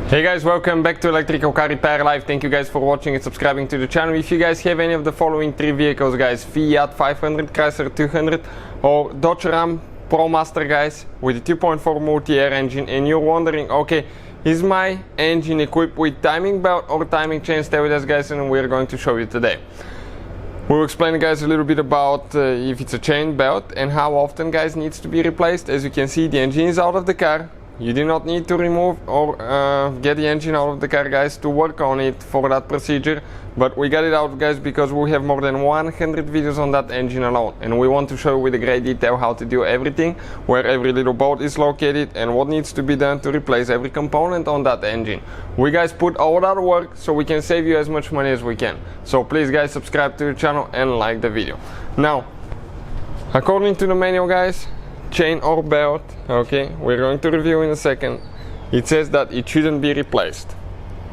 Hey guys, welcome back to Electrical Car Repair Live. Thank you guys for watching and subscribing to the channel. If you guys have any of the following three vehicles, guys, Fiat 500, Chrysler 200 or Dodge Ram Promaster, guys, with a 2.4 Multiair engine, and you're wondering, okay, is my engine equipped with timing belt or timing chain? Stay with us, guys, and we're going to show you today. We'll explain, guys, a little bit about if it's a chain belt and how often, guys, needs to be replaced. As you can see, the engine is out of the car. You do not need to remove or get the engine out of the car, guys, to work on it for that procedure. But we got it out, guys, because we have more than 100 videos on that engine alone. And we want to show you with a great detail how to do everything, where every little bolt is located and what needs to be done to replace every component on that engine. We, guys, put all that work so we can save you as much money as we can. So please, guys, subscribe to the channel and like the video. Now, according to the manual, guys, chain or belt, okay, we're going to review in a second, it says that it shouldn't be replaced.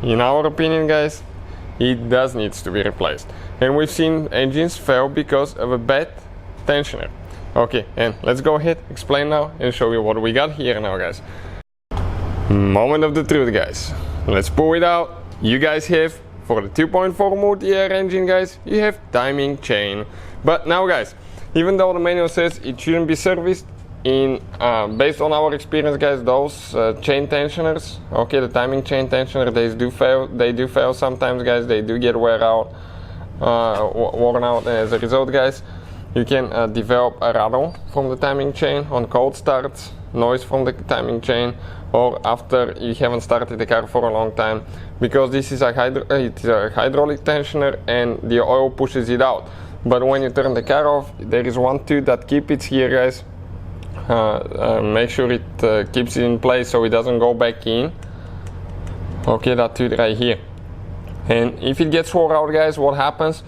In our opinion, guys, it does needs to be replaced, and we've seen engines fail because of a bad tensioner. Okay, and let's go ahead, explain now and show you what we got here now, guys. Moment of the truth, guys. Let's pull it out. You guys have, for the 2.4 Multiair engine, guys, you have timing chain. But now, guys, even though the manual says it shouldn't be serviced, based on our experience, guys, those chain tensioners, okay, the timing chain tensioner, they do fail sometimes, guys. They do get worn out, and as a result, guys, you can develop a rattle from the timing chain on cold starts, noise from the timing chain, or after you haven't started the car for a long time, because this is a hydraulic tensioner and the oil pushes it out. But when you turn the car off, there is one tooth that keeps it here, guys. Make sure it keeps it in place so it doesn't go back in. Okay, that tooth right here. And if it gets wore out, guys, what happens?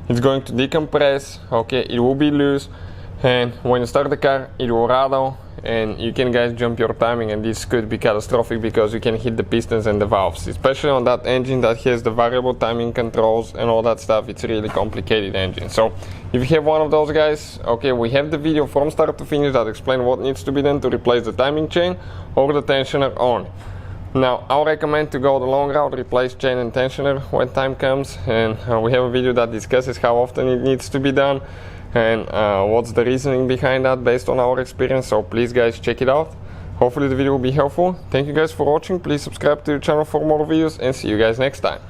It's going to decompress. Okay, it will be loose, and when you start the car, it will rattle, and you can, guys, jump your timing, and this could be catastrophic because you can hit the pistons and the valves, especially on that engine that has the variable timing controls and all that stuff. It's a really complicated engine. So if you have one of those, guys, okay, we have the video from start to finish that explain what needs to be done to replace the timing chain or the tensioner only. Now, I'll recommend to go the long route, replace chain and tensioner when time comes, and we have a video that discusses how often it needs to be done and what's the reasoning behind that based on our experience. So please, guys, check it out. Hopefully the video will be helpful. Thank you, guys, for watching. Please subscribe to the channel for more videos, and see you guys next time.